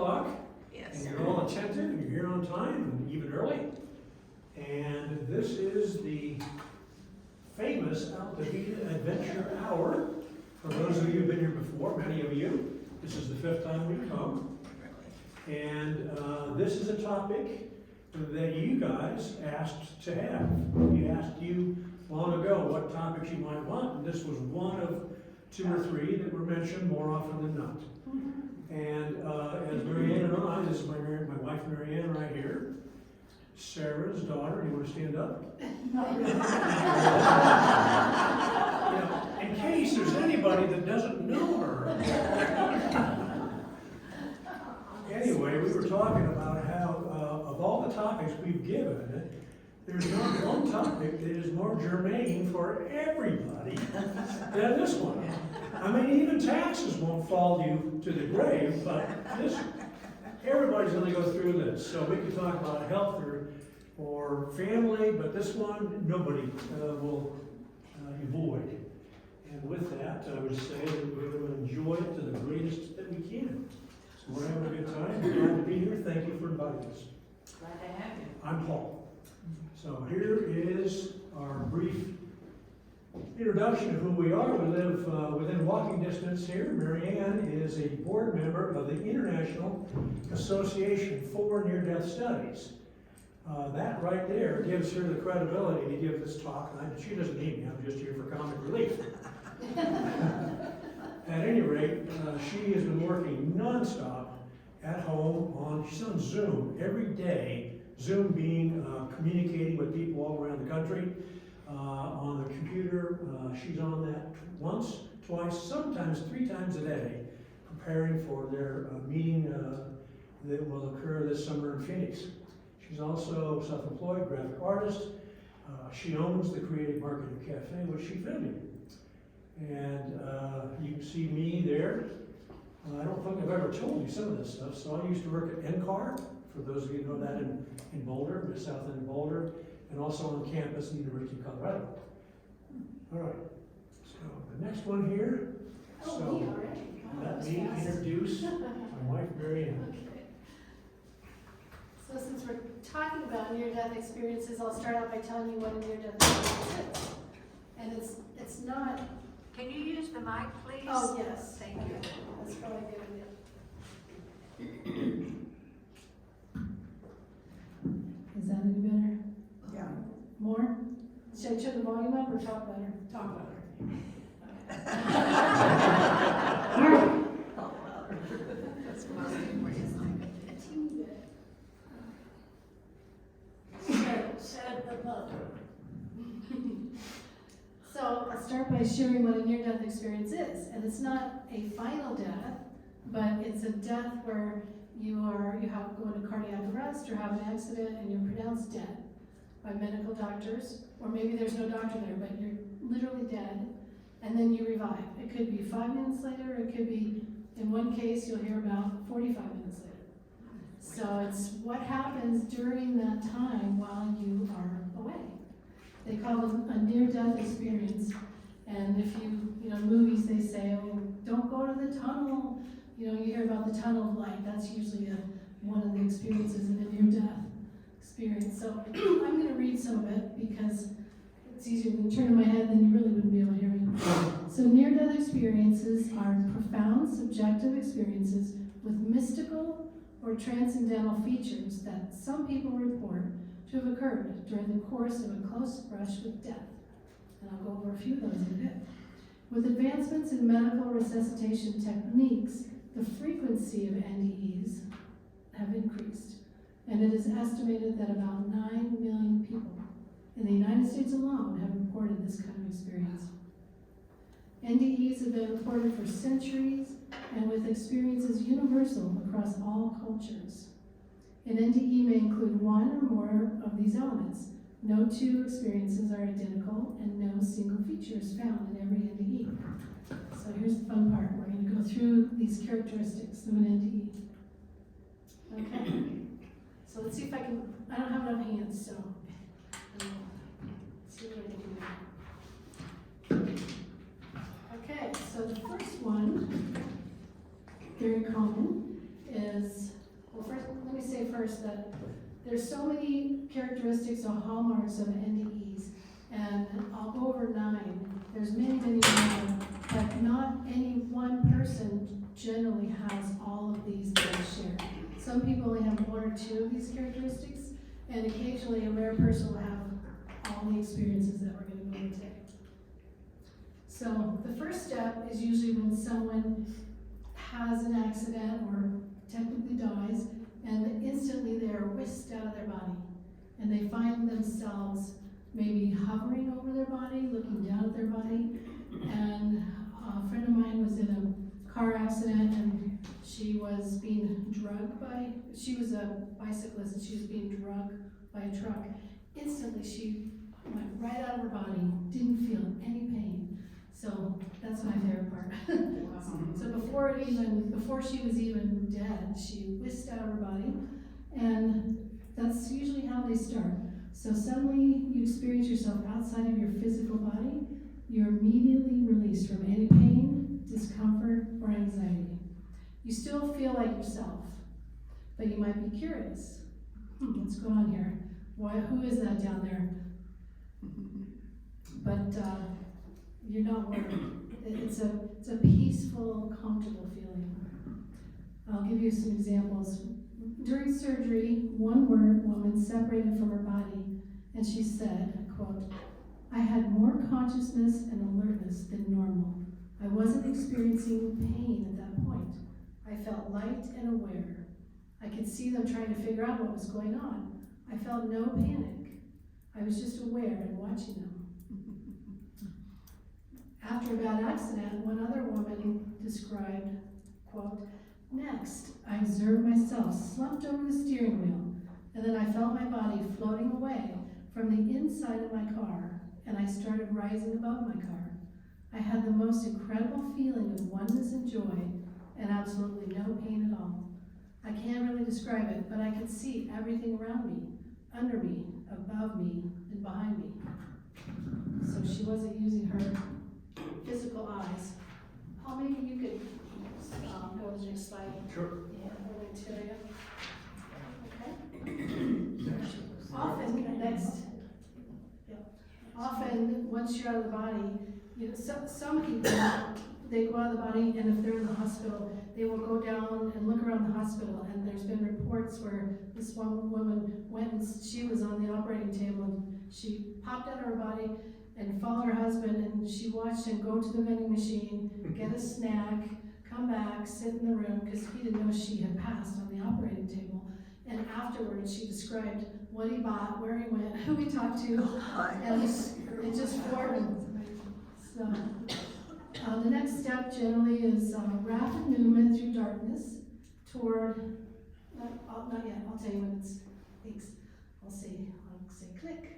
o'clock. Yes. And you're all attentive, and you're here on time, and even early. And this is the famous Altavita Adventure Hour. For those of you who've been here before, many of you, this is the 5th time we've come. And this is a topic that you guys asked to have. We asked you long ago what topics you might want, and this was one of 2 or 3 that were mentioned more often than not. And as Marianne and I, this is my wife Marianne right here, Sarah's daughter. You want to stand up? In case there's anybody that doesn't know her. Anyway, we were talking about how, of all the topics we've given, there's not one topic that is more germane for everybody than this one. I mean, even taxes won't fall you to the grave, but this, everybody's going to go through this. So we can talk about health or family, but this one, nobody will avoid. And with that, I would say that we're going to enjoy it to the greatest that we can. So we're having a good time. We're glad to be here. Thank you for inviting us. Glad to have you. I'm Paul. So here is our brief introduction of who we are. We live within walking distance here. Marianne is a board member of the International Association for Near-Death Studies. That right there gives her the credibility to give this talk. She doesn't need me. I'm just here for comic relief. At any rate, she has been working nonstop at home she's on Zoom every day. Zoom being communicating with people all around the country. On the computer, she's on that once, twice, sometimes 3 times a day, preparing for their meeting that will occur this summer in Phoenix. She's also a self-employed graphic artist. She owns the Creative Marketing Cafe, which she founded. And you can see me there. I don't think I've ever told you some of this stuff. So I used to work at NCAR, for those of you who know that in Boulder, the south end of Boulder, and also on campus at the University of Colorado. All right, so the next one here. So let me introduce my wife, Marianne. Okay. So since we're talking about near-death experiences, I'll start out by telling you what a near-death experience is. And it's not. Can you use the mic, please? Oh, yes. Thank you. That's probably a good idea. Is that any better? Yeah. More? Should I turn the volume up or talk louder? Talk louder. All right. That's the most important. A teeny bit. Said the mother. So I'll start by sharing what a near-death experience is. And it's not a final death, but it's a death where you have go into cardiac arrest or have an accident and you're pronounced dead by medical doctors, or maybe there's no doctor there, but you're literally dead, and then you revive. It could be 5 minutes later, it could be, in one case, you'll hear about 45 minutes later. So it's what happens during that time while you are away. They call it a near-death experience, and if movies, they say, oh, don't go to the tunnel. You hear about the tunnel of light. That's usually one of the experiences in a near-death experience. So I'm going to read some of it because it's easier than turning my head, then you really wouldn't be able to hear me. So near-death experiences are profound subjective experiences with mystical or transcendental features that some people report to have occurred during the course of a close brush with death. And I'll go over a few of those in a bit. With advancements in medical resuscitation techniques, the frequency of NDEs have increased, and it is estimated that about 9 million people in the United States alone have reported this kind of experience. NDEs have been reported for centuries and with experiences universal across all cultures. An NDE may include one or more of these elements. No 2 experiences are identical, and no single feature is found in every NDE. So here's the fun part. We're going to go through these characteristics of an NDE. Okay? So let's see if I don't have enough hands, so let's see what I can do. Okay, so the first one, very common, is there's so many characteristics or hallmarks of NDEs, and I'll go over 9. There's many, many more, but not any one person generally has all of these that I share. Some people only have 1 or 2 of these characteristics, and occasionally a rare person will have all the experiences that we're going to go over today. So the first step is usually when someone has an accident or technically dies, and instantly they are whisked out of their body, and they find themselves maybe hovering over their body, looking down at their body. And a friend of mine was in a car accident, and she was being drugged by, she was a bicyclist, and she was being drugged by a truck. Instantly she went right out of her body, didn't feel any pain. So that's my favorite part. So before she was even dead, she whisked out of her body, and that's usually how they start. So suddenly you experience yourself outside of your physical body, you're immediately released from any pain, discomfort, or anxiety. You still feel like yourself, but you might be curious. What's going on here? Who is that down there? But you're not worried. It's a peaceful, comfortable feeling. I'll give you some examples. During surgery, one woman separated from her body, and she said, quote, "I had more consciousness and alertness than normal. I wasn't experiencing pain at that point. I felt light and aware. I could see them trying to figure out what was going on. I felt no panic. I was just aware and watching them." After a bad accident, one other woman described, quote, "Next, I observed myself slumped over the steering wheel, and then I felt my body floating away from the inside of my car, and I started rising above my car. I had the most incredible feeling of oneness and joy, and absolutely no pain at all. I can't really describe it, but I could see everything around me, under me, above me, and behind me." So she wasn't using her physical eyes. Paul, maybe you could go to the next slide. Sure. Yeah, over to you. Okay. Often, once you're out of the body, some people, they go out of the body, and if they're in the hospital, they will go down and look around the hospital, and there's been reports where this one woman went and she was on the operating table, and she popped out of her body and followed her husband, and she watched him go to the vending machine, get a snack, come back, sit in the room, because he didn't know she had passed on the operating table. And afterwards, she described what he bought, where he went, who he talked to, and it just floored him. So, the next step generally is rapid movement through darkness toward, not yet, I'll tell you when it's, thanks. I'll say click.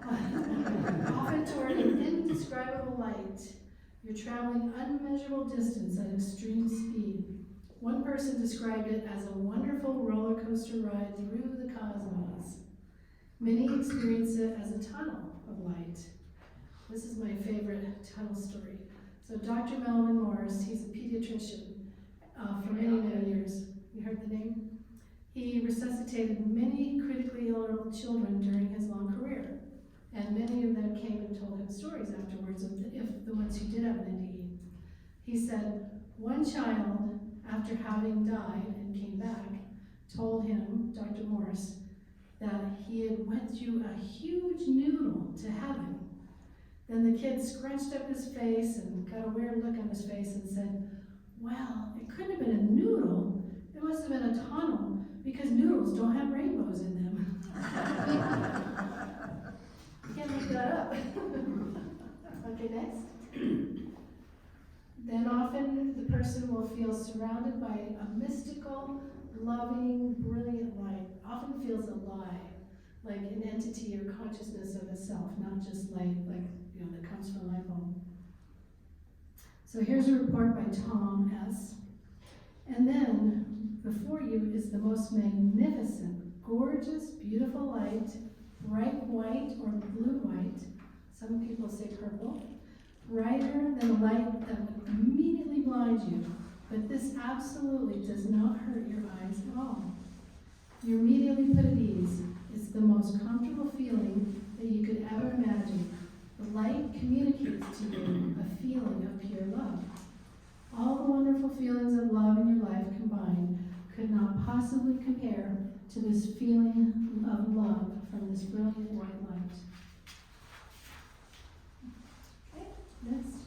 Often toward an indescribable light. You're traveling unmeasurable distance at extreme speed. One person described it as a wonderful roller coaster ride through the cosmos. Many experience it as a tunnel of light. This is my favorite tunnel story. So Dr. Melvin Morris, he's a pediatrician for many, many years. You heard the name? He resuscitated many critically ill children during his long career. And many of them came and told him stories afterwards of the ones who did have an NDE. He said, one child, after having died and came back, told him, Dr. Morris, that he had went through a huge noodle to heaven. Then the kid scrunched up his face and got a weird look on his face and said, well, it couldn't have been a noodle. It must have been a tunnel, because noodles don't have rainbows in them. You can't make that up. Okay, next. Then often the person will feel surrounded by a mystical, loving, brilliant light. Often feels alive, like an entity or consciousness of itself, not just light, that comes from a light bulb. So here's a report by Tom S. And then before you is the most magnificent, gorgeous, beautiful light, bright white or blue white. Some people say purple. Brighter than a light that would immediately blind you, but this absolutely does not hurt your eyes at all. You're immediately put at ease. It's the most comfortable feeling that you could ever imagine. The light communicates to you a feeling of pure love. All the wonderful feelings of love in your life combined could not possibly compare to this feeling of love from this brilliant white light. Okay, next.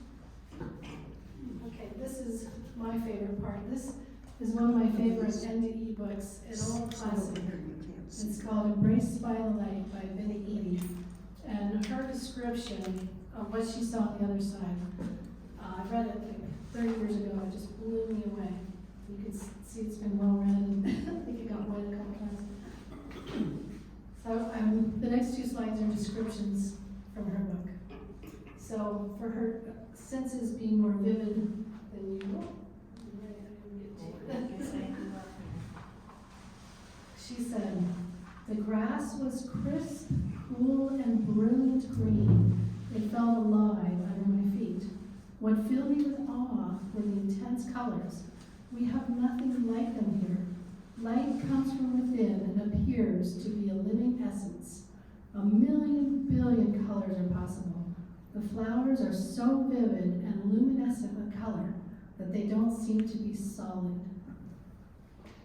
Okay, this is my favorite part. This is one of my favorite NDE books. It's an old classic. It's called Embraced by the Light by Vinnie Eady. And her description of what she saw on the other side, I read it like 30 years ago. It just blew me away. You can see it's been well read, and I think it got wet a couple times. So the next two slides are descriptions from her book. So for her senses being more vivid than usual, she said, "The grass was crisp, cool, and brilliant green. It felt alive under my feet. What filled me with awe were the intense colors. We have nothing like them here. Light comes from within and appears to be a living essence. 1,000,000 billion colors are possible. The flowers are so vivid and luminescent with color that they don't seem to be solid.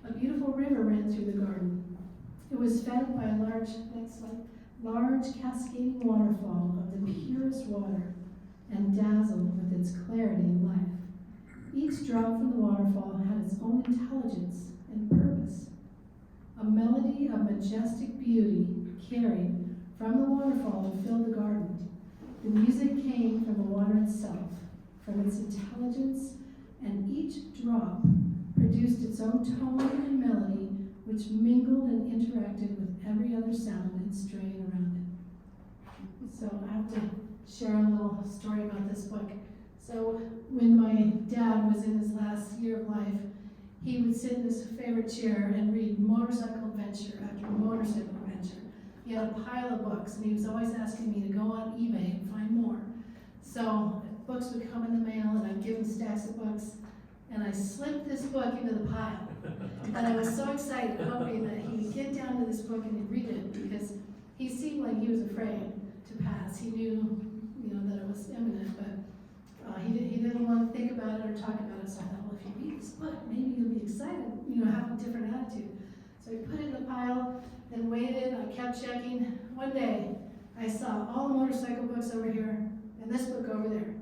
A beautiful river ran through the garden. It was fed by a large cascading waterfall of the purest water and dazzled with its clarity and life. Each drop from the waterfall had its own intelligence and purpose. A melody of majestic beauty carried from the waterfall and filled the garden. The music came from the water itself, from its intelligence, and each drop produced its own tone and melody, which mingled and interacted with every other sound and strain around it." So I have to share a little story about this book. So when my dad was in his last year of life, he would sit in his favorite chair and read motorcycle adventure after motorcycle adventure. He had a pile of books, and he was always asking me to go on eBay and find more. So books would come in the mail, and I'd give him stacks of books, and I slipped this book into the pile. And I was so excited, hoping that he would get down to this book and he'd read it, because he seemed like he was afraid to pass. He knew, that it was imminent, but he didn't want to think about it or talk about it. So I thought, well, if you read this book, maybe you'll be excited, have a different attitude. So I put it in the pile, then waited. I kept checking. One day, I saw all the motorcycle books over here and this book over there.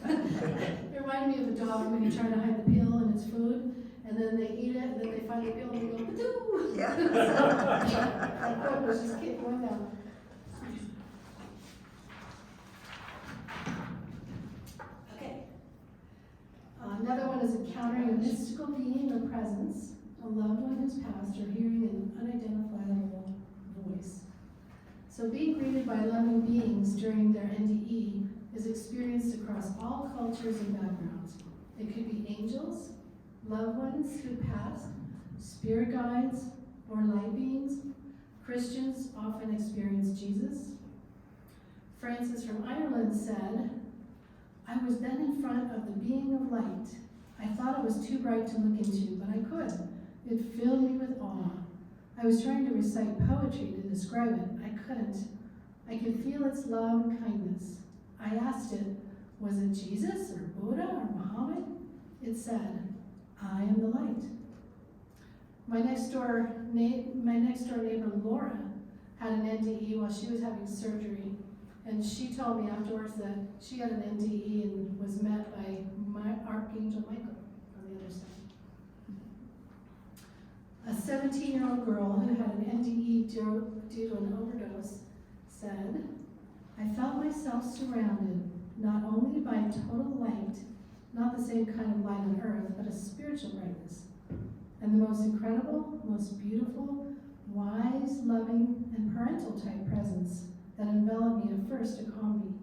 It reminded me of the dog when you try to hide the pill in its food, and then they eat it, and then they find the pill and they go, "Patoo!" Yeah. That book was just keep going down. Okay. Another one is encountering a mystical being or presence, a loved one who's passed, or hearing an unidentifiable voice. So being greeted by loving beings during their NDE is experienced across all cultures and backgrounds. It could be angels, loved ones who passed, spirit guides, or light beings. Christians often experience Jesus. Francis from Ireland said, "I was then in front of the being of light. I thought it was too bright to look into, but I could. It filled me with awe. I was trying to recite poetry to describe it. I couldn't. I could feel its love and kindness. I asked it, was it Jesus or Buddha or Muhammad? It said, I am the light." My next door neighbor Laura had an NDE while she was having surgery, and she told me afterwards that she had an NDE and was met by Archangel Michael on the other side. A 17-year-old girl who had an NDE due to an overdose said, "I felt myself surrounded not only by total light, not the same kind of light on earth, but a spiritual brightness, and the most incredible, most beautiful, wise, loving, and parental type presence that enveloped me at first to calm me.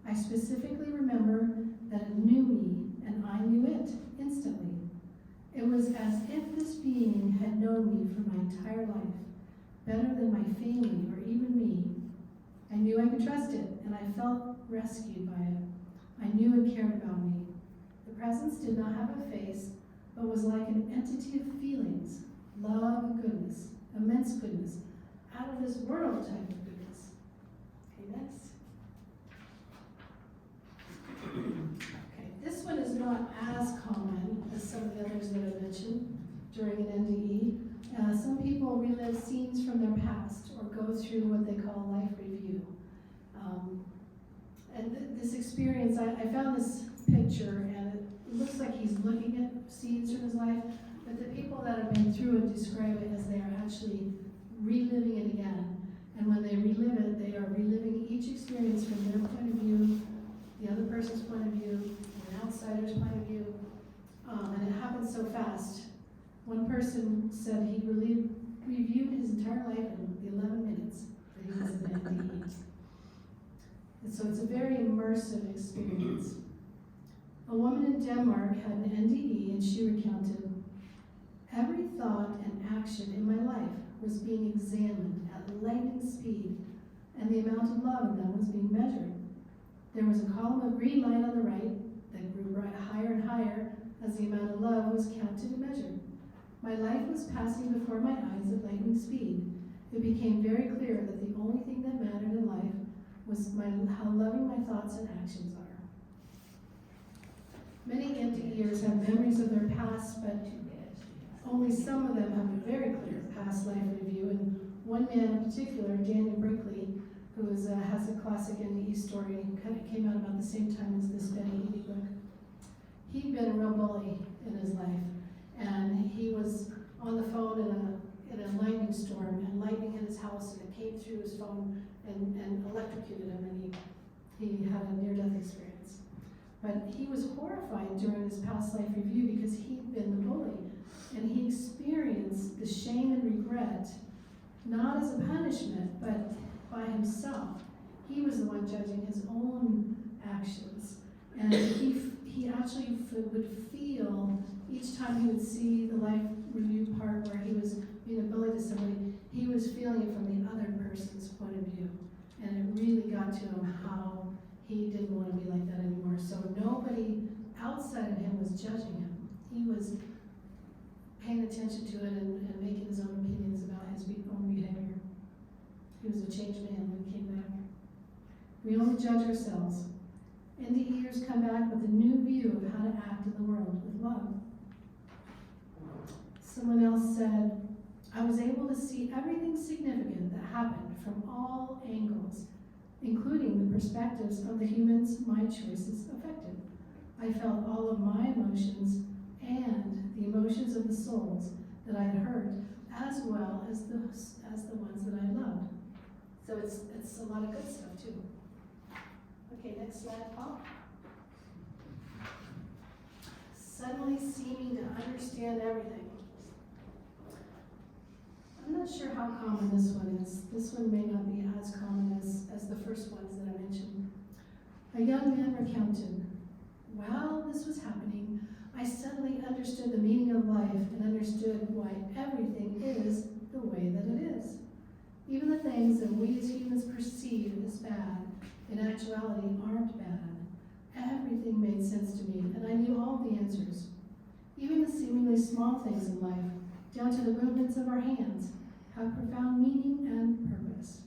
I specifically remember that it knew me, and I knew it instantly. It was as if this being had known me for my entire life, better than my family or even me. I knew I could trust it, and I felt rescued by it. I knew it cared about me. The presence did not have a face, but was like an entity of feelings, love, and goodness. immense goodness, out of this world type of goodness. Okay, next. Okay, this one is not as common as some of the others that I mentioned during an NDE. Some people relive scenes from their past or go through what they call life review. This experience, I found this picture and it looks like he's looking at scenes from his life, but the people that have been through it describe it as they are actually reliving it again. And when they relive it, they are reliving each experience from their point of view, the other person's point of view, an outsider's point of view, and it happens so fast. One person said he reviewed his entire life in the 11 minutes that he was in NDE. And so it's a very immersive experience. A woman in Denmark had an NDE and she recounted, "Every thought and action in my life was being examined at lightning speed, and the amount of love in them was being measured. There was a column of green light on the right that grew higher and higher as the amount of love was counted and measured. My life was passing before my eyes at lightning speed. It became very clear that the only thing that mattered in life was how loving my thoughts and actions are." Many NDEers have memories of their past, but only some of them have a very clear past life review. And one man in particular, Daniel Brinkley, who has a classic NDE story, kind of came out about the same time as this Benny Eady book. He'd been a real bully in his life, and he was on the phone in a lightning storm, and lightning hit his house, and it came through his phone and electrocuted him, and he had a near-death experience. But he was horrified during his past life review because he'd been the bully, and he experienced the shame and regret, not as a punishment, but by himself. He was the one judging his own actions, and he actually would feel each time he would see the life review part where he was being a bully to somebody, he was feeling it from the other person's point of view. And it really got to him how he didn't want to be like that anymore. So nobody outside of him was judging him. He was paying attention to it and making his own opinions about his own behavior. He was a changed man when he came back. We only judge ourselves. NDEers come back with a new view of how to act in the world with love. Someone else said, "I was able to see everything significant that happened from all angles, including the perspectives of the humans my choices affected. I felt all of my emotions and the emotions of the souls that I had hurt, as well as the ones that I loved." So it's a lot of good stuff too. Okay, next slide, Paul. Suddenly seeming to understand everything. I'm not sure how common this one is. This one may not be as common as the first ones that I mentioned. A young man recounted, "While this was happening, I suddenly understood the meaning of life and understood why everything is the way that it is. Even the things that we as humans perceive as bad, in actuality aren't bad. Everything made sense to me, and I knew all the answers. Even the seemingly small things in life, down to the movements of our hands, have profound meaning and purpose."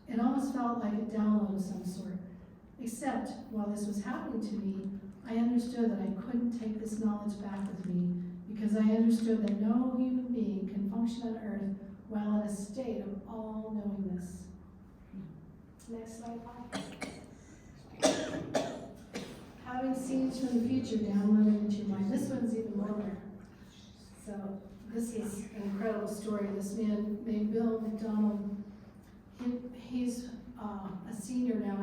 It almost felt like a download of some sort, except while this was happening to me, I understood that I couldn't take this knowledge back with me, because I understood that no human being can function on earth while in a state of all-knowingness. Next slide, Paul. Having scenes from the future downloaded into your mind. This one's even more rare. So this is an incredible story. This man named Bill McDonald, he's a senior now.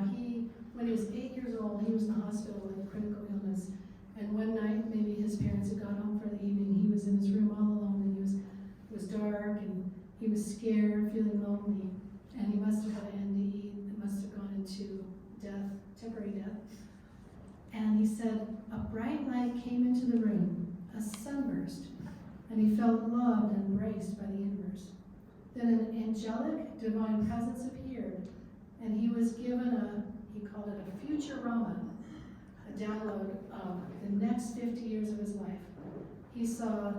When he was 8 years old, he was in the hospital with a critical illness. And one night, maybe his parents had gone home for the evening, he was in his room all alone, and it was dark, and he was scared, feeling lonely. And he must have had an NDE that must have gone into death, temporary death. And he said, a bright light came into the room, a sunburst, and he felt loved and embraced by the universe. Then an angelic divine presence appeared, and he was given he called it a futurama, a download of the next 50 years of his life. He saw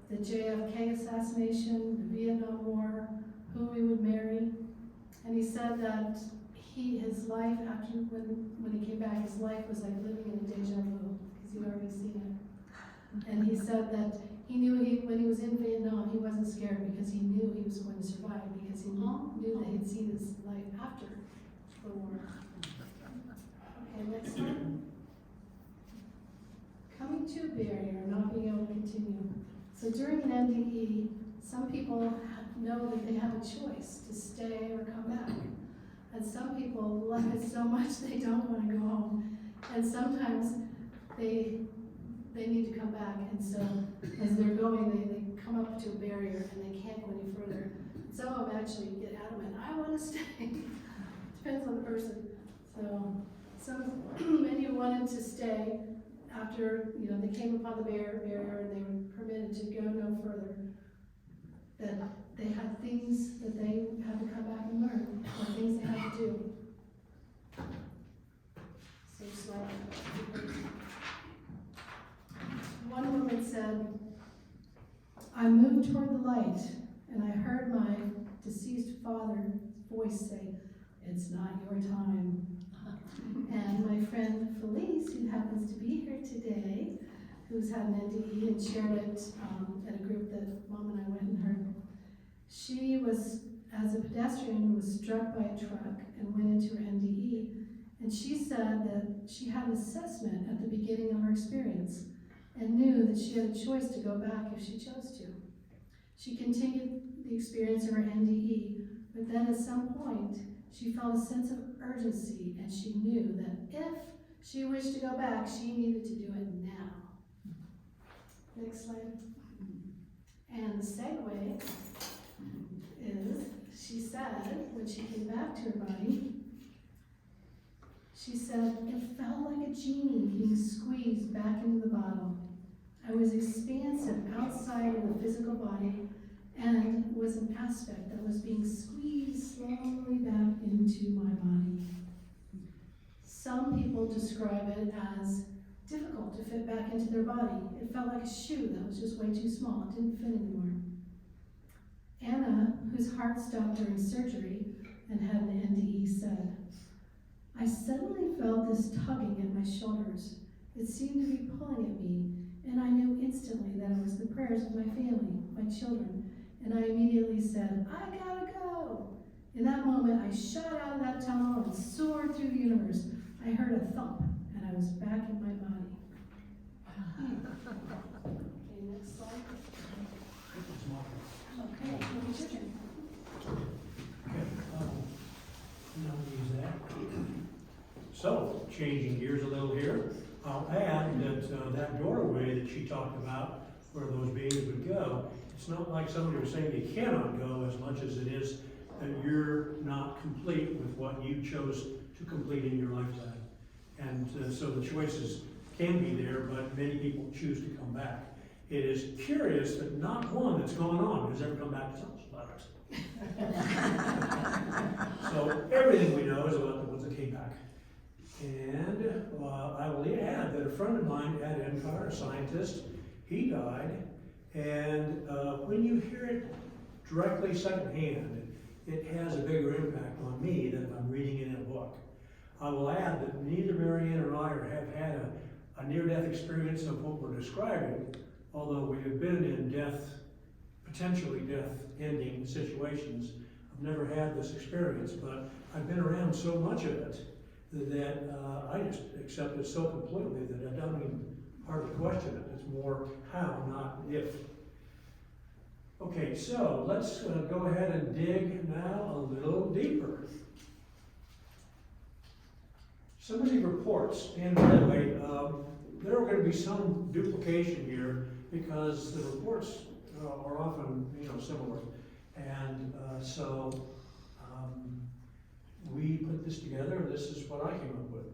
the JFK assassination, the Vietnam War, whom he would marry. And he said that his life, after when he came back, his life was like living in a deja vu, because he'd already seen it. And he said that he knew when he was in Vietnam, he wasn't scared because he knew he was going to survive, because he knew that he'd seen his life after the war. Okay, next slide. Coming to a barrier, not being able to continue. So during an NDE, some people know that they have a choice to stay or come back. And some people love it so much they don't want to go home. And sometimes they need to come back. And so as they're going, they come up to a barrier and they can't go any further. Some of them actually get adamant, I want to stay. Depends on the person. So many wanted to stay after, they came upon the barrier and they were permitted to go no further. That they had things that they had to come back and learn, or things they had to do. So slide. One woman said, I moved toward the light and I heard my deceased father's voice say, it's not your time. And my friend Felice, who happens to be here today, who's had an NDE and shared it at a group that Mom and I went and heard. She was, as a pedestrian, was struck by a truck and went into her NDE. And she said that she had an assessment at the beginning of her experience and knew that she had a choice to go back if she chose to. She continued the experience of her NDE, but then at some point, she felt a sense of urgency and she knew that if she wished to go back, she needed to do it now. Next slide. And the segue is, she said, when she came back to her body, she said, it felt like a genie being squeezed back into the bottle. I was expansive outside of the physical body and was an aspect that was being squeezed slowly back into my body. Some people describe it as difficult to fit back into their body. It felt like a shoe that was just way too small. It didn't fit anymore. Anna, whose heart stopped during surgery and had an NDE, said, I suddenly felt this tugging at my shoulders. It seemed to be pulling at me, and I knew instantly that it was the prayers of my family, my children, and I immediately said, I gotta go. In that moment, I shot out of that tunnel and soared through the universe. I heard a thump, and I was back in my body. Okay, next slide. Okay, what your turn? Now use that. So, changing gears a little here, I'll add that that doorway that she talked about, where those beings would go, it's not like somebody was saying they cannot go as much as it is that you're not complete with what you chose to complete in your lifetime. And so the choices can be there, but many people choose to come back. It is curious that not one that's gone on has ever come back to tell us about it. So everything we know is about the ones that came back. And I will add that a friend of mine at NCAR, a scientist, he died. And when you hear it directly secondhand, it has a bigger impact on me than if I'm reading it in a book. I will add that neither Marianne or I have had a near-death experience of what we're describing, although we have been in potentially death-ending situations. I've never had this experience, but I've been around so much of it that I just accept it so completely that I don't even hardly question it. It's more how, not if. Okay, so let's go ahead and dig now a little deeper. Some of the reports, and by the way, there are going to be some duplication here because the reports are often, similar, and so we put this together. This is what I came up with.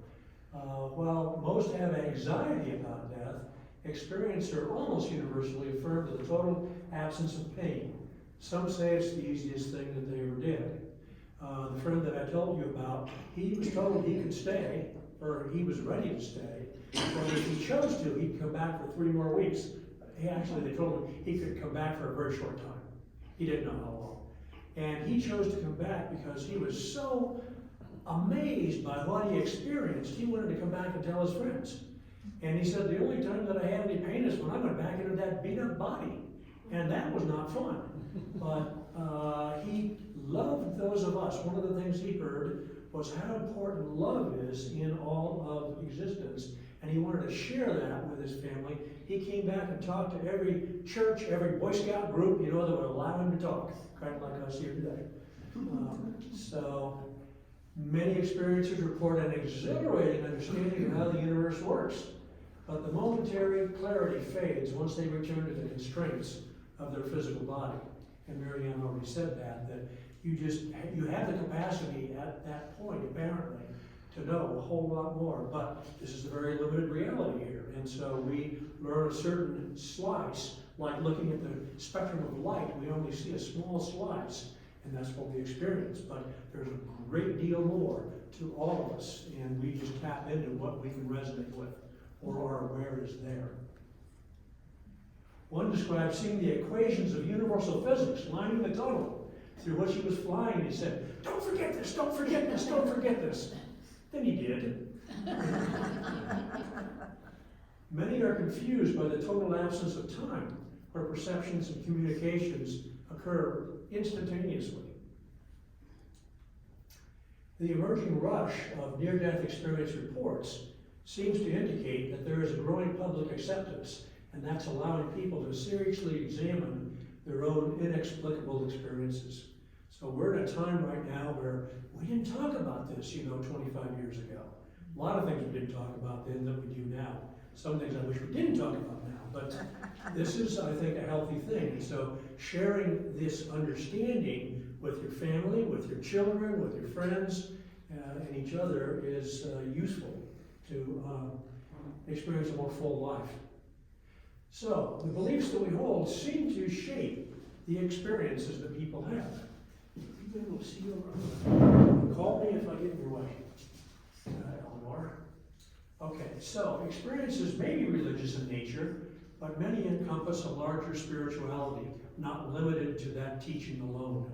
While most have anxiety about death, experiencers are almost universally affirm the total absence of pain. Some say it's the easiest thing that they ever did. The friend that I told you about, he was told he could stay, or he was ready to stay, but if he chose to, he'd come back for 3 more weeks. They told him he could come back for a very short time. He didn't know how long. And he chose to come back because he was so amazed by what he experienced, he wanted to come back and tell his friends. And he said, the only time that I had any pain is when I went back into that beat up body. And that was not fun. But he loved those of us. One of the things he heard was how important love is in all of existence. And he wanted to share that with his family. He came back and talked to every church, every Boy Scout group, that would allow him to talk, kind of like us here today. So many experiencers report an exhilarating understanding of how the universe works. But the momentary clarity fades once they return to the constraints of their physical body. And Mary Ann already said that you have the capacity at that point, apparently, to know a whole lot more. But this is a very limited reality here. And so we learn a certain slice, like looking at the spectrum of light, we only see a small slice, and that's what we experience. But there's a great deal more to all of us, and we just tap into what we can resonate with or are aware is there. One described seeing the equations of universal physics lining the tunnel through which he was flying, and he said, "Don't forget this, don't forget this, don't forget this." Then he did. Many are confused by the total absence of time, where perceptions and communications occur instantaneously. The emerging rush of near-death experience reports seems to indicate that there is a growing public acceptance, and that's allowing people to seriously examine their own inexplicable experiences. So we're in a time right now where we didn't talk about this, 25 years ago. A lot of things we didn't talk about then that we do now. Some things I wish we didn't talk about now, but this is, I think, a healthy thing. And so sharing this understanding with your family, with your children, with your friends, and each other is useful to experience a more full life. So, the beliefs that we hold seem to shape the experiences that people have. You'll be able to see over. Call me if I get in your way, Eleanor. Okay, so experiences may be religious in nature, but many encompass a larger spirituality, not limited to that teaching alone.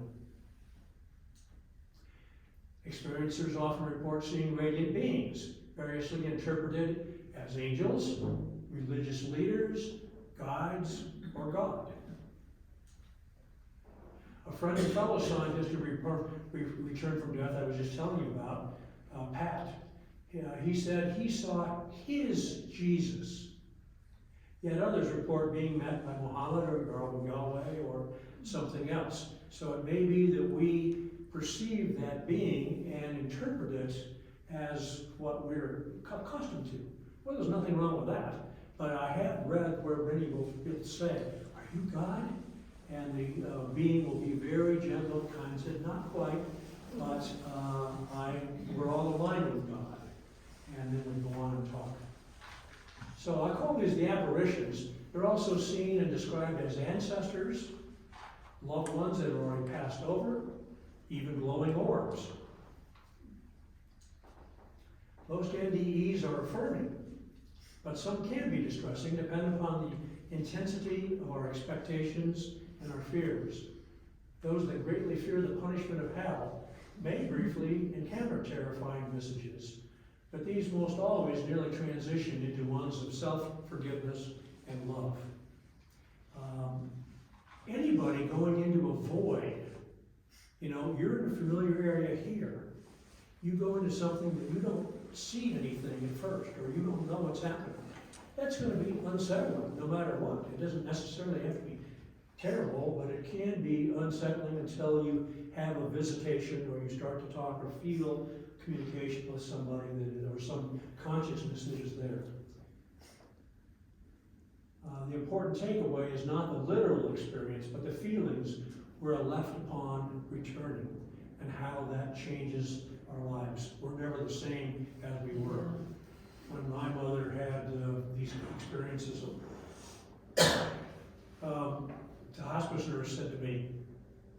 Experiencers often report seeing radiant beings, variously interpreted as angels, religious leaders, guides, or God. A friend and fellow scientist who returned from death I was just telling you about, Pat, he said he saw his Jesus. Yet others report being met by Muhammad or Yahweh or something else. So it may be that we perceive that being and interpret it as what we're accustomed to. Well, there's nothing wrong with that. But I have read where many will say, "Are you God?" And the being will be very gentle, kind, and said, "Not quite, but we're all aligned with God." And then we go on and talk. So I call these the apparitions. They're also seen and described as ancestors, loved ones that have already passed over, even glowing orbs. Most NDEs are affirming, but some can be distressing, depending upon the intensity of our expectations and our fears. Those that greatly fear the punishment of hell may briefly encounter terrifying visages, but these most always nearly transition into ones of self-forgiveness and love. Anybody going into a void, you're in a familiar area here. You go into something that you don't see anything at first, or you don't know what's happening. That's going to be unsettling no matter what. It doesn't necessarily have to be terrible, but it can be unsettling until you have a visitation or you start to talk or feel communication with somebody or some consciousness that is there. The important takeaway is not the literal experience, but the feelings we're left upon returning and how that changes our lives. We're never the same as we were. When my mother had these experiences, the hospice nurse said to me,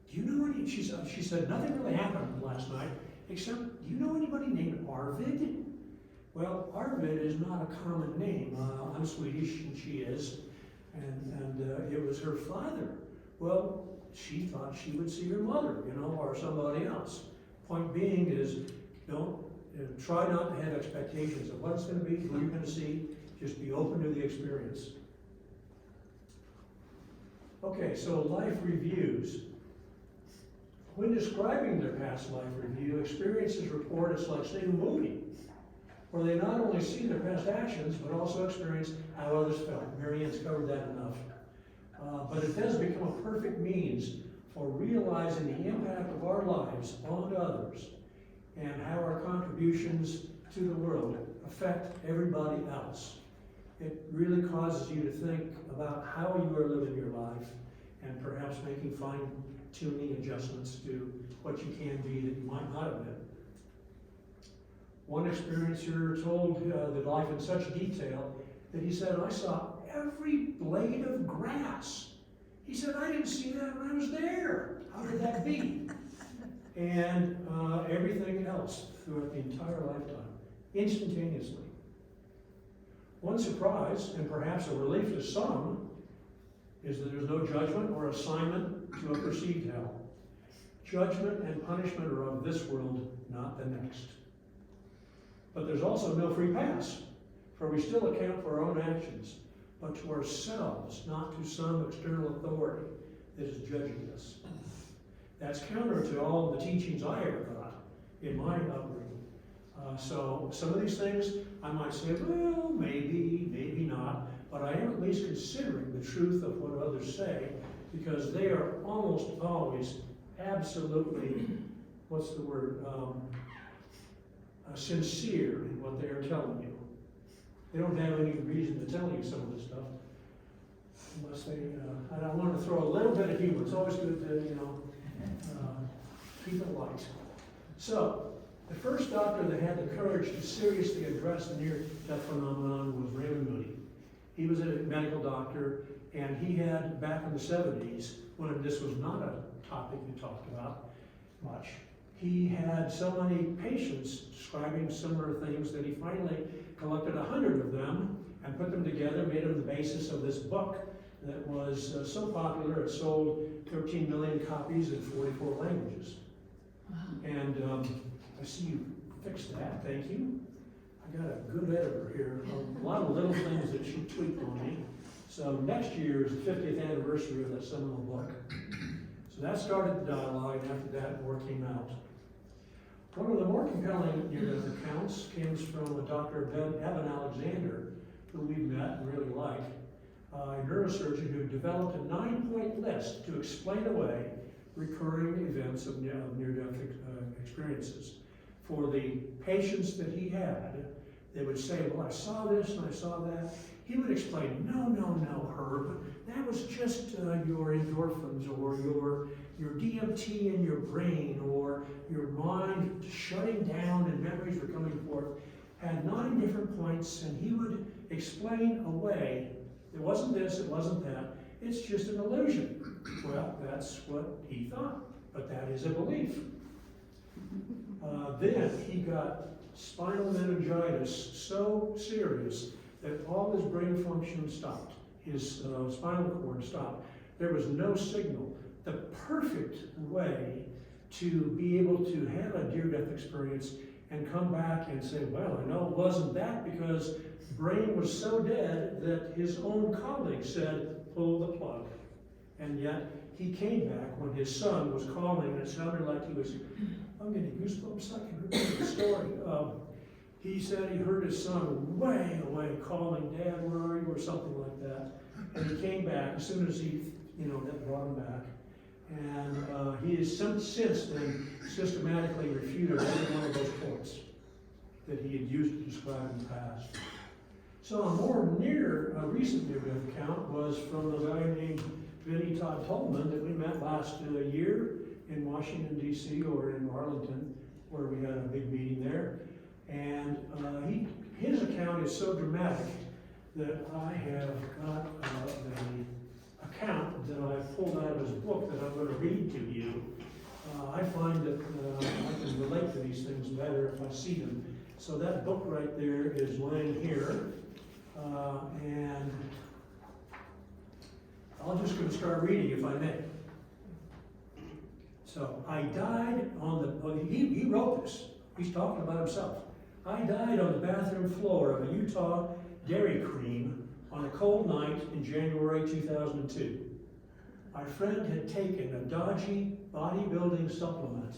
"Do you know any?" She said, "Nothing really happened last night, except, do you know anybody named Arvid?" Well, Arvid is not a common name. I'm Swedish, and she is. and it was her father. Well, she thought she would see her mother, or somebody else. Point being is, don't try not to have expectations of what it's going to be, who you're going to see. Just be open to the experience. Okay, so life reviews. When describing their past life review, experiences report it's like seeing a movie, where they not only see their past actions, but also experience how others felt. Marianne's covered that enough. But it does become a perfect means for realizing the impact of our lives on others and how our contributions to the world affect everybody else. It really causes you to think about how you are living your life and perhaps making fine-tuning adjustments to what you can be that you might not have been. One experiencer told the life in such detail that he said, I saw every blade of grass. He said, I didn't see that when I was there. How could that be? And everything else throughout the entire lifetime, instantaneously. One surprise, and perhaps a relief to some, is that there's no judgment or assignment to a perceived hell. Judgment and punishment are of this world, not the next. But there's also no free pass, for we still account for our own actions, but to ourselves, not to some external authority that is judging us. That's counter to all the teachings I ever got in my upbringing. So some of these things I might say, well, maybe, maybe not, but I am at least considering the truth of what others say, because they are almost always absolutely, what's the word, sincere in what they are telling you. They don't have any reason to tell you some of this stuff, unless they, and I want to throw a little bit of humor. It's always good to, keep it light. So, the first doctor that had the courage to seriously address the near-death phenomenon was Raymond Moody. He was a medical doctor, and he had, back in the 70s, when this was not a topic you talked about much, he had so many patients describing similar things that he finally collected 100 of them and put them together, made them the basis of this book that was so popular it sold 13 million copies in 44 languages. Wow. And I see you fixed that, thank you. I got a good editor here, a lot of little things that she tweaked on me. So next year is the 50th anniversary of that seminal book. So that started the dialogue, and after that, more came out. One of the more compelling near-death accounts comes from a Dr. Evan Alexander, who we've met and really like, a neurosurgeon who developed a 9-point list to explain away recurring events of near-death experiences. For the patients that he had, they would say, well, I saw this and I saw that. He would explain, no, Herb, that was just your endorphins or your DMT in your brain or your mind shutting down and memories were coming forth. Had 9 different points, and he would explain away, it wasn't this, it wasn't that, it's just an illusion. Well, that's what he thought, but that is a belief. Then he got spinal meningitis so serious that all his brain function stopped. His spinal cord stopped. There was no signal. The perfect way to be able to have a near-death experience and come back and say, well, I know it wasn't that because the brain was so dead that his own colleagues said, pull the plug. And yet, he came back when his son was calling, and it sounded like he was, I'm getting goosebumps, I can remember the story. He said he heard his son way away calling, Dad, where are you, or something like that. And he came back as soon as he, that brought him back. And he has since then systematically refuted every one of those points that he had used to describe in the past. So a more recent near-death account was from a guy named Vinnie Todd Tolman that we met last year in Washington, D.C., or in Arlington, where we had a big meeting there. And his account is so dramatic that I have got the account that I pulled out of his book that I'm going to read to you. I find that I can relate to these things better if I see them. So that book right there is laying here. And I'm just gonna start reading if I may. So, I died on the, well, he wrote this. He's talking about himself. I died on the bathroom floor of a Utah Dairy Cream on a cold night in January 2002. My friend had taken a dodgy bodybuilding supplement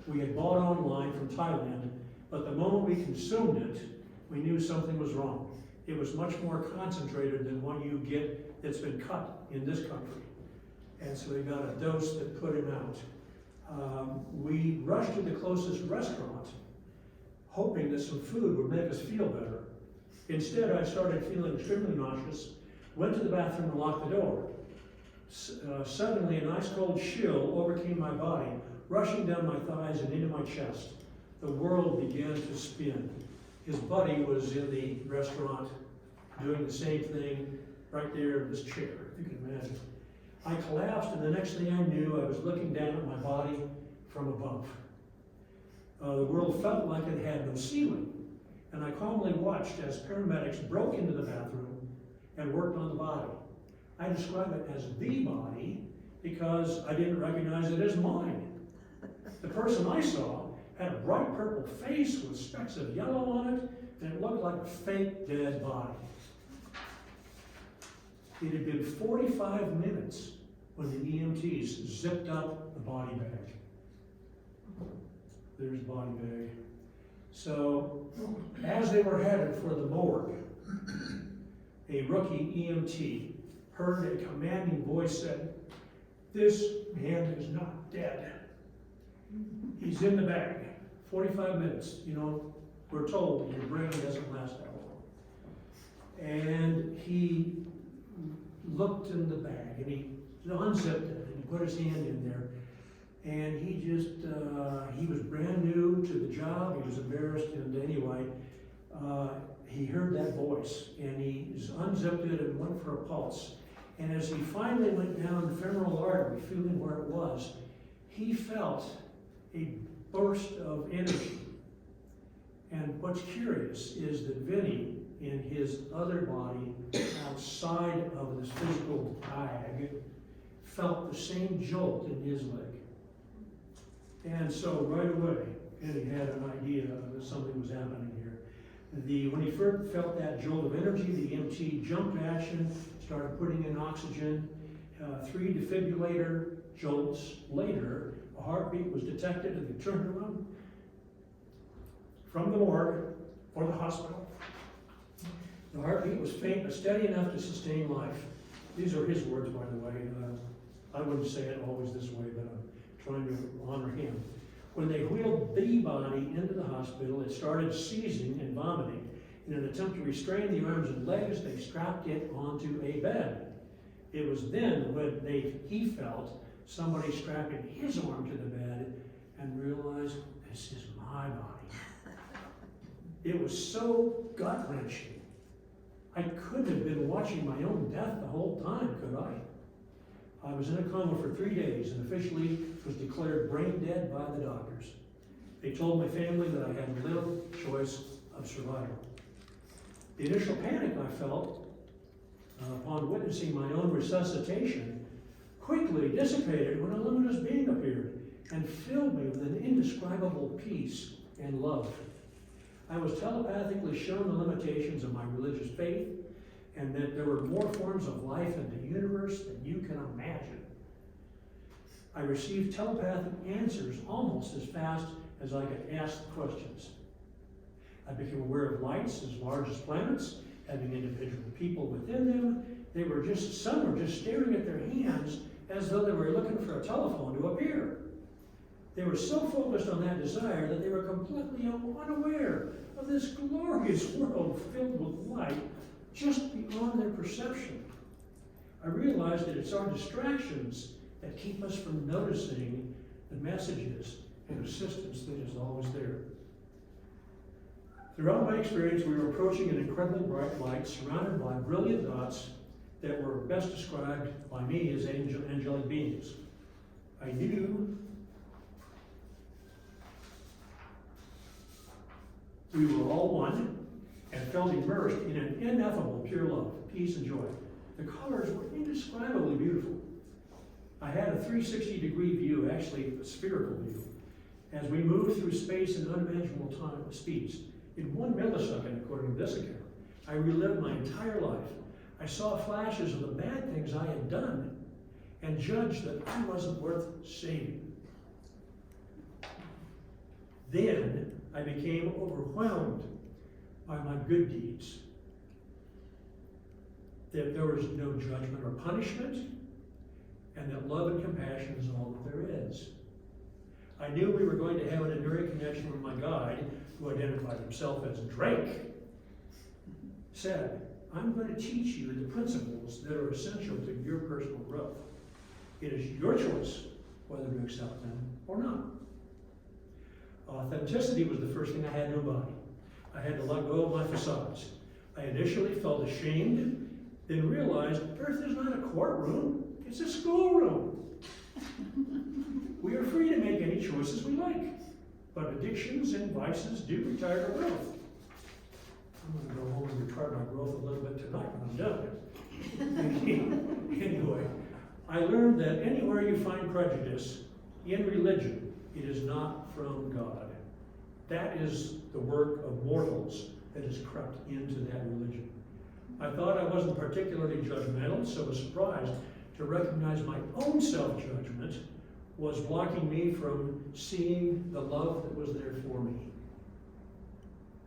we had bought online from Thailand, but the moment we consumed it, we knew something was wrong. It was much more concentrated than what you get that's been cut in this country. And so we got a dose that put him out. We rushed to the closest restaurant, hoping that some food would make us feel better. Instead, I started feeling extremely nauseous, went to the bathroom and locked the door. Suddenly, an ice-cold chill overcame my body, rushing down my thighs and into my chest. The world began to spin. His buddy was in the restaurant doing the same thing right there in this chair, if you can imagine. I collapsed, and the next thing I knew, I was looking down at my body from above. The world felt like it had no ceiling, and I calmly watched as paramedics broke into the bathroom and worked on the body. I describe it as the body because I didn't recognize it as mine. The person I saw had a bright purple face with specks of yellow on it, and it looked like a fake dead body. It had been 45 minutes when the EMTs zipped up the body bag. There's the body bag. So, as they were headed for the morgue, a rookie EMT heard a commanding voice said, "This man is not dead. He's in the bag." 45 minutes, you know, we're told your brain doesn't last that long. And he looked in the bag and he unzipped it and he put his hand in there. And he just, he was brand new to the job, he was embarrassed, and anyway, he heard that voice and he unzipped it and went for a pulse. And as he finally went down the femoral artery, feeling where it was, he felt a burst of energy. And what's curious is that Vinny, in his other body, outside of this physical bag, felt the same jolt in his leg. And so right away, Vinny had an idea that something was happening here. When he first felt that jolt of energy, the EMT jumped to action, started putting in oxygen. 3 defibrillator jolts later, a heartbeat was detected, and they turned around from the morgue or the hospital. The heartbeat was faint but steady enough to sustain life. These are his words, by the way. I wouldn't say it always this way, but I'm trying to honor him. When they wheeled the body into the hospital, it started seizing and vomiting. In an attempt to restrain the arms and legs, they strapped it onto a bed. It was then when he felt somebody strapping his arm to the bed and realized, this is my body. It was so gut-wrenching. I couldn't have been watching my own death the whole time, could I? I was in a coma for 3 days and officially was declared brain dead by the doctors. They told my family that I had little choice of survival. The initial panic I felt upon witnessing my own resuscitation quickly dissipated when a luminous being appeared and filled me with an indescribable peace and love. I was telepathically shown the limitations of my religious faith and that there were more forms of life in the universe than you can imagine. I received telepathic answers almost as fast as I could ask the questions. I became aware of lights as large as planets, having individual people within them. Some were just staring at their hands as though they were looking for a telephone to appear. They were so focused on that desire that they were completely unaware of this glorious world filled with light just beyond their perception. I realized that it's our distractions that keep us from noticing the messages and assistance that is always there. Throughout my experience, we were approaching an incredibly bright light surrounded by brilliant dots that were best described by me as angelic beings. I knew we were all one and felt immersed in an ineffable pure love, peace, and joy. The colors were indescribably beautiful. I had a 360-degree view, actually a spherical view, as we moved through space in unimaginable speeds. In 1 millisecond, according to this account, I relived my entire life. I saw flashes of the bad things I had done and judged that I wasn't worth saving. Then I became overwhelmed by my good deeds. That there was no judgment or punishment, and that love and compassion is all that there is. I knew we were going to have an enduring connection with my guide, who identified himself as Drake, said, I'm going to teach you the principles that are essential to your personal growth. It is your choice whether to accept them or not. Authenticity was the first thing I had to embody. I had to let go of my facades. I initially felt ashamed, then realized Earth is not a courtroom, it's a schoolroom. We are free to make any choices we like, but addictions and vices do retard our growth. I'm going to go home and retard my growth a little bit tonight when I'm done. Anyway, I learned that anywhere you find prejudice in religion, it is not from God. That is the work of mortals that has crept into that religion. I thought I wasn't particularly judgmental, so was surprised to recognize my own self-judgment was blocking me from seeing the love that was there for me.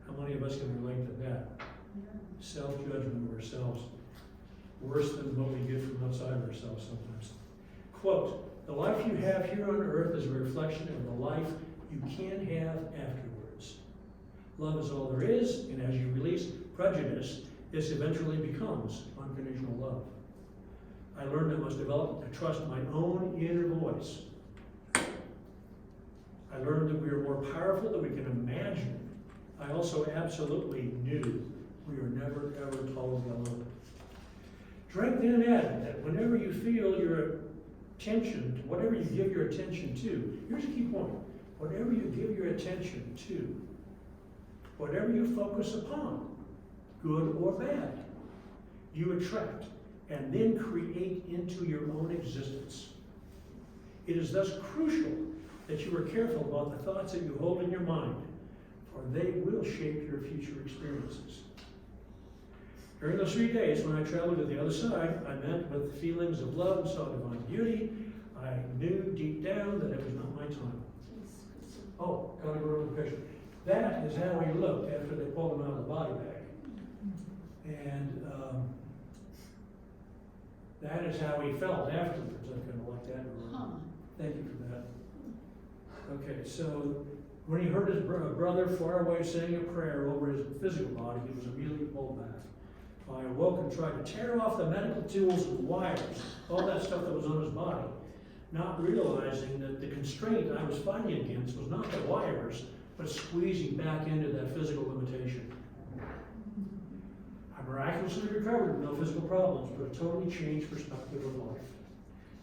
How many of us can relate to that? Self-judgment of ourselves, worse than what we get from outside of ourselves sometimes. Quote, the life you have here on earth is a reflection of the life you can have afterwards. Love is all there is, and as you release prejudice, this eventually becomes unconditional love. I learned I must develop to trust my own inner voice. I learned that we are more powerful than we can imagine. I also absolutely knew we are never, ever totally alone. Drake then added that whenever you feel your attention, whatever you give your attention to, here's a key point, whatever you give your attention to, whatever you focus upon, good or bad, you attract and then create into your own existence. It is thus crucial that you are careful about the thoughts that you hold in your mind, for they will shape your future experiences. During those 3 days when I traveled to the other side, I met with feelings of love and saw divine beauty. I knew deep down that it was not my time. Oh, gotta go over the picture. That is how he looked after they pulled him out of the body bag. And that is how he felt afterwards. I kind of like that. Thank you for that. Okay, so when he heard his brother far away saying a prayer over his physical body, he was immediately pulled back. I awoke and tried to tear off the medical tools and wires, all that stuff that was on his body, not realizing that the constraint I was fighting against was not the wires, but squeezing back into that physical limitation. I miraculously recovered with no physical problems, but a totally changed perspective of life.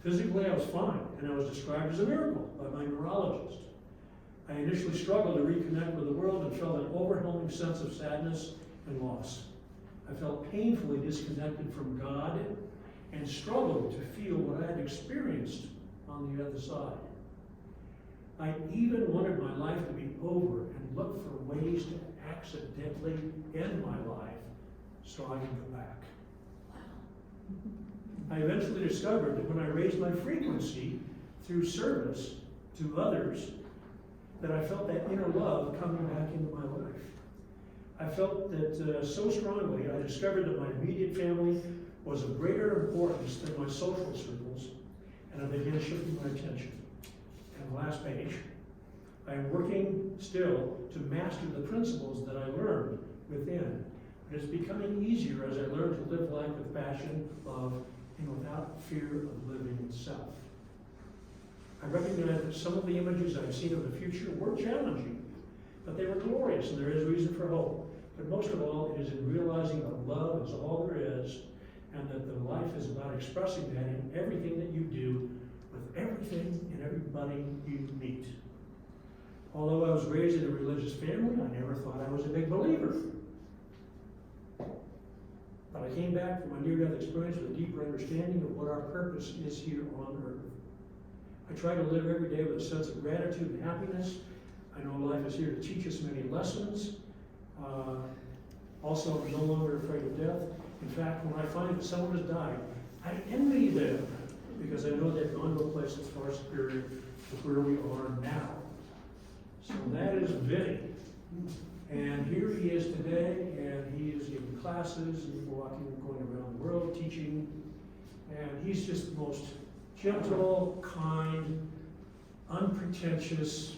Physically, I was fine, and I was described as a miracle by my neurologist. I initially struggled to reconnect with the world and felt an overwhelming sense of sadness and loss. I felt painfully disconnected from God and struggled to feel what I had experienced on the other side. I even wanted my life to be over and looked for ways to accidentally end my life so I can go back. I eventually discovered that when I raised my frequency through service to others, that I felt that inner love coming back into my life. I felt that so strongly, I discovered that my immediate family was of greater importance than my social circles, and I began shifting my attention. And the last page, I am working still to master the principles that I learned within. But it's becoming easier as I learn to live life with passion, love, and without fear of living itself. I recognize that some of the images I've seen of the future were challenging, but they were glorious and there is reason for hope. But most of all, it is in realizing that love is all there is and that the life is about expressing that in everything that you do with everything and everybody you meet. Although I was raised in a religious family, I never thought I was a big believer. But I I came back from my near-death experience with a deeper understanding of what our purpose is here on earth. I try to live every day with a sense of gratitude and happiness. I know life is here to teach us many lessons. Also, I'm no longer afraid of death. In fact, when I find that someone has died, I envy them because I know they've gone to a place that's far superior to where we are now. So that is Vinny. And here he is today, and he is giving classes and walking, going around the world teaching. And he's just the most gentle, kind, unpretentious,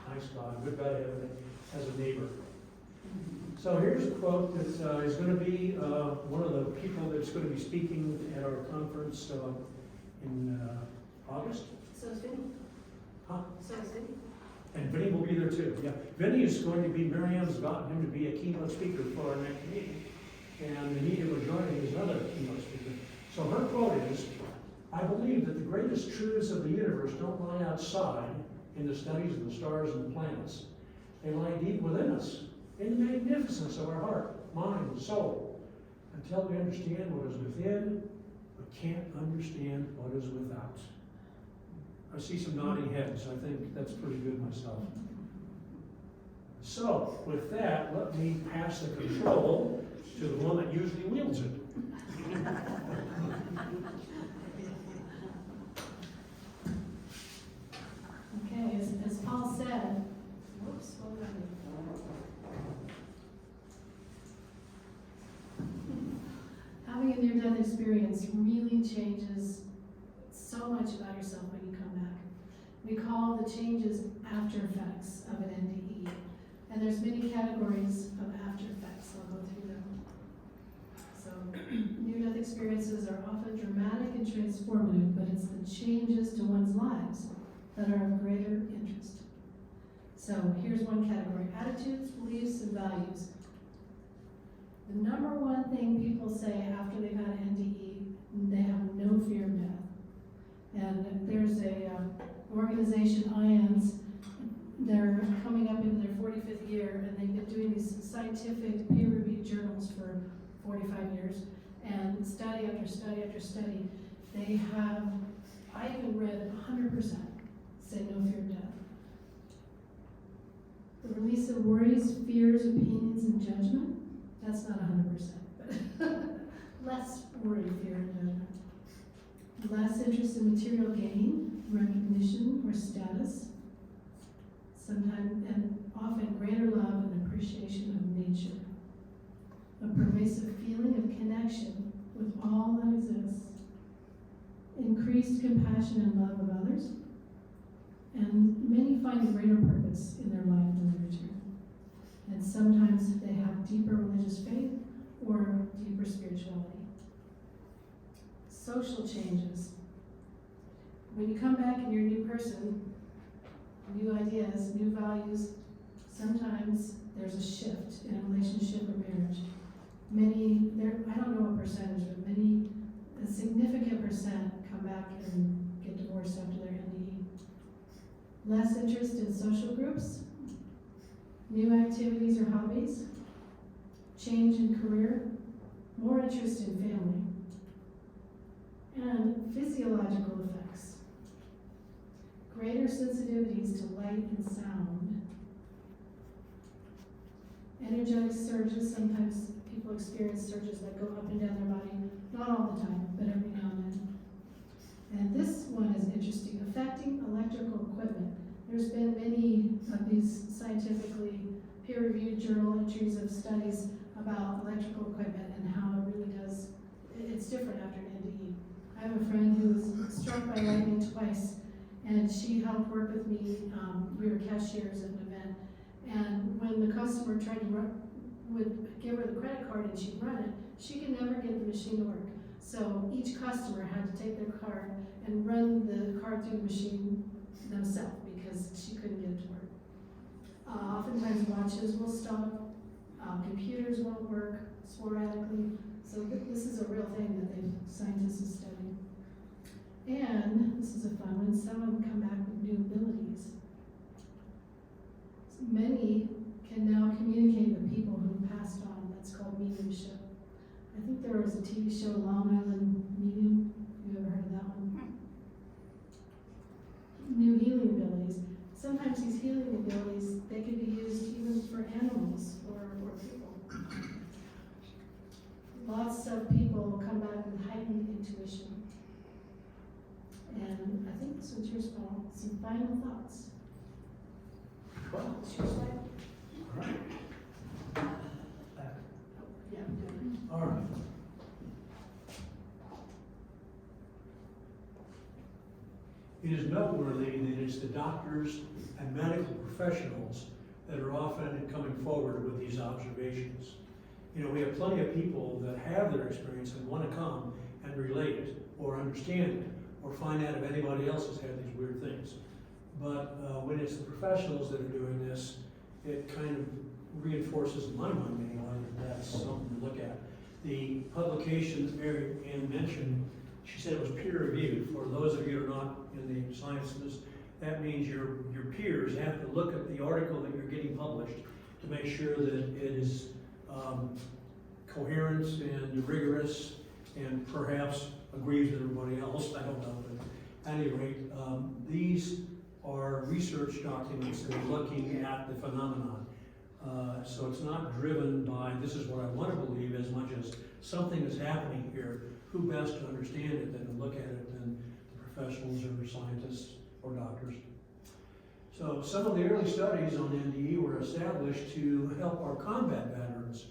nice guy, good guy to have as a neighbor. So here's a quote that is going to be one of the people that's going to be speaking at our conference in August. So is Vinny. Huh? So is Vinny. And Vinny will be there too. Yeah, Vinny is going to be, Marianne's gotten him to be a keynote speaker for our next meeting. And Anita Rajani is another keynote speaker. So her quote is, I believe that the greatest truths of the universe don't lie outside in the studies of the stars and the planets. They lie deep within us, in the magnificence of our heart, mind, and soul. Until we understand what is within, we can't understand what is without. I see some nodding heads. I think that's pretty good myself. So, with that, let me pass the control to the one that usually wields it. Okay, as Paul said, whoops, hold on. Having a near-death experience really changes so much about yourself when you come back. We call the changes after effects of an NDE. And there's many categories of after effects. I'll go through them. So near-death experiences are often dramatic and transformative, but it's the changes to one's lives that are of greater interest. So here's one category: attitudes, beliefs, and values. The number one thing people say after they've had an NDE, they have no fear of death. And there's a organization, IANS, they're coming up into their 45th year, and they've been doing these scientific peer-reviewed journals for 45 years, and study after study after study, they have, I even read 100% say no fear of death. The release of worries, fears, opinions, and judgment, that's not 100%, but less worry, fear, and judgment. Less interest in material gain, recognition, or status. Sometimes and often greater love and appreciation of nature. A pervasive feeling of connection with all that exists. Increased compassion and love of others. And many find a greater purpose in their life than their return. And sometimes they have deeper religious faith or deeper spirituality. Social changes. When you come back and you're a new person, new ideas, new values, sometimes there's a shift in a relationship or marriage. I don't know what percentage, but a significant percent come back and get divorced after their NDE. Less interest in social groups, new activities or hobbies, change in career, more interest in family, and physiological effects. Greater sensitivities to light and sound. Energetic surges, sometimes people experience surges that go up and down their body, not all the time, but every now and then. And this one is interesting, affecting electrical equipment. There's been many of these scientifically peer-reviewed journal entries of studies about electrical equipment and how it really does, it's different after an NDE. I have a friend who was struck by lightning twice, and she helped work with me. We were cashiers at an event, and when the customer would give her the credit card and she'd run it, she could never get the machine to work. So each customer had to take their card and run the card through the machine themselves because she couldn't get it to work. Oftentimes watches will stop, computers won't work sporadically. So this is a real thing that scientists have studied. And this is a fun one, some of them come back with new abilities. Many can now communicate with people who passed on. That's called mediumship. I think a TV show, Long Island Medium. You ever heard of that one? New healing abilities. Sometimes these healing abilities, they can be used even for animals or people. Lots of people come back with heightened intuition. And I think this one's yours, Paul. Some final thoughts. Well, It's your slide. all right. Yeah. All right. It is noteworthy that it's the doctors and medical professionals that are often coming forward with these observations. You know, we have plenty of people that have their experience and want to come and relate it, or understand it, or find out if anybody else has had these weird things. But when it's the professionals that are doing this, it kind of reinforces in my mind anyway that that's something to look at. The publication that Mary Ann mentioned, she said it was peer reviewed. For those of you who are not in the sciences, that means your peers have to look at the article that you're getting published to make sure that it is coherent and rigorous and perhaps agrees with everybody else. I don't know, but at any rate, these are research documents that are looking at the phenomenon. So it's not driven by, this is what I want to believe, as much as something is happening here. Who best to understand it than to look at it than the professionals or scientists or doctors? So some of the early studies on NDE were established to help our combat veterans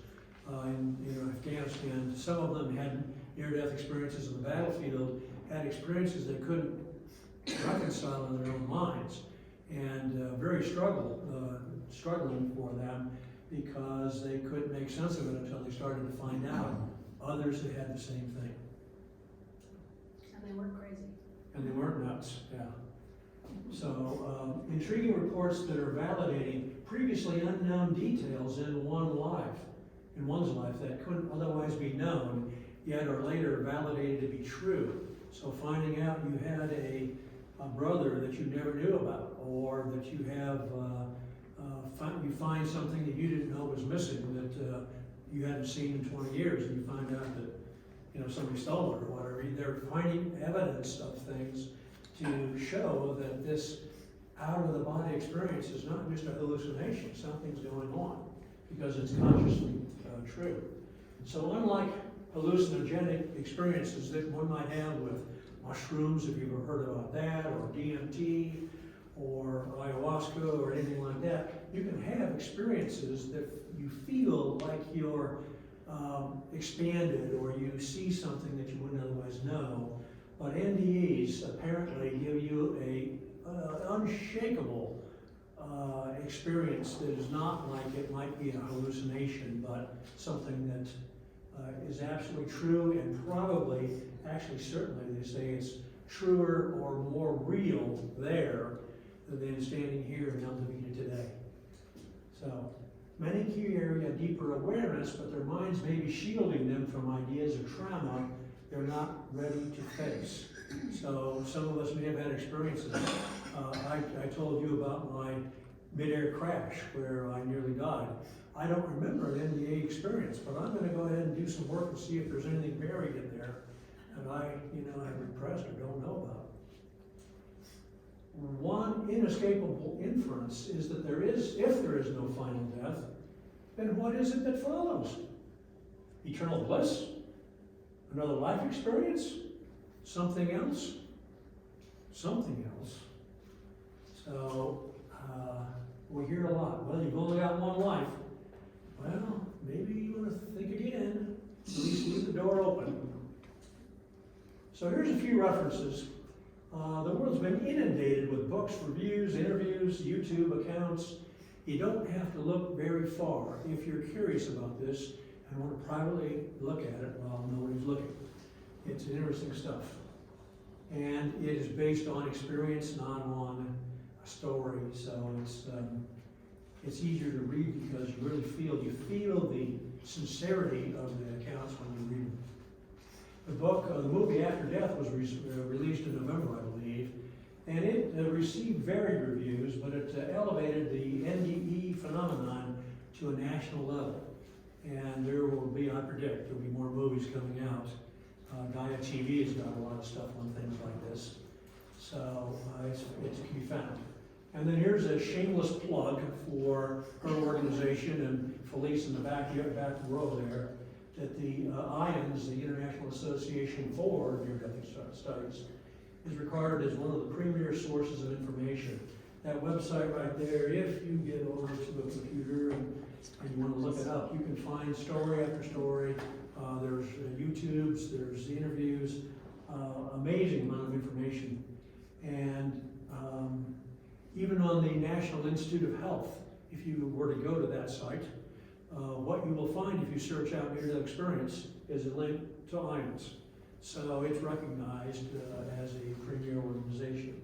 in Afghanistan. Some of them had near-death experiences in the battlefield, had experiences they couldn't reconcile in their own minds, and very struggling for them because they couldn't make sense of it until they started to find out others that had the same thing. And they weren't crazy. And they weren't nuts, yeah. So, intriguing reports that are validating previously unknown details in one's life that couldn't otherwise be known, yet are later validated to be true. So finding out you had a brother that you never knew about, or that you have, you find something that you didn't know was missing that you hadn't seen in 20 years, and you find out that somebody stole it or whatever. They're finding evidence of things to show that this out-of-the-body experience is not just a hallucination. Something's going on because it's consciously true. So unlike hallucinogenic experiences that one might have with mushrooms, if you've ever heard about that, or DMT, or ayahuasca, or anything like that, you can have experiences that you feel like you're expanded, or you see something that you wouldn't otherwise know. But NDEs apparently give you a unshakable experience that is not like it might be a hallucination, but something that is absolutely true, and probably, actually certainly, they say it's truer or more real there than standing here in Alta Vita today. So, many carry a deeper awareness, but their minds may be shielding them from ideas of trauma they're not ready to face. So some of us may have had experiences. I told you about my mid-air crash where I nearly died. I don't remember an NDA experience, but I'm going to go ahead and do some work and see if there's anything buried in there that I have repressed or don't know about. One inescapable inference is that if there is no final death, then what is it that follows? Eternal bliss? Another life experience? Something else? Something else. So, we hear a lot, well, you've only got one life. Well, maybe you want to think again. At least leave the door open. So here's a few references. The world's been inundated with books, reviews, interviews, YouTube accounts. You don't have to look very far if you're curious about this and want to privately look at it while nobody's looking. It's interesting stuff. And it is based on experience, not on a story. So it's easier to read because you really feel the sincerity of the accounts when you read them. The movie After Death was released in November, I believe, and it received varied reviews, but it elevated the NDE phenomenon to a national level. And there will be, I predict, there'll be more movies coming out. Gaia TV has got a lot of stuff on things like this. So it can be found. And then here's a shameless plug for her organization and Felice in the back row there, that the IANS, the International Association for Near-Death Studies, is regarded as one of the premier sources of information. That website right there, if you get over to a computer and you want to look it up, you can find story after story. There's YouTubes, there's interviews, amazing amount of information. And even on the National Institute of Health, if you were to go to that site, what you will find if you search out near-death experience is a link to IANS. So it's recognized as a premier organization.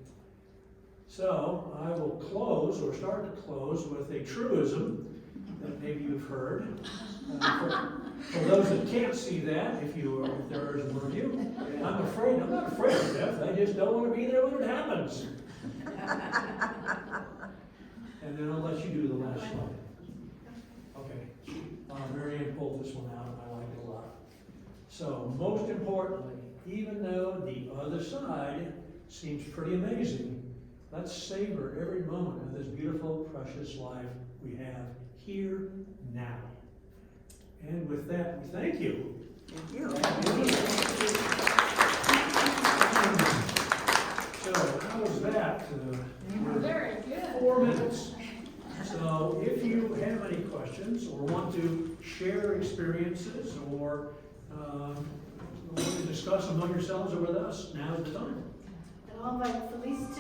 So I will close, or start to close, with a truism that maybe you've heard. For those that can't see that, if there is one of you, I'm not afraid of death, I just don't want to be there when it happens. And then I'll let you do the last slide. Okay, Mary Ann pulled this one out and I like it a lot. So most importantly, even though the other side seems pretty amazing, let's savor every moment of this beautiful, precious life we have here now. And with that, we thank you. Thank you. So, how was that? Very good. 4 minutes. So, if you have any questions or want to share experiences or want to discuss among yourselves or with us, now's the time. And I'll invite Felice to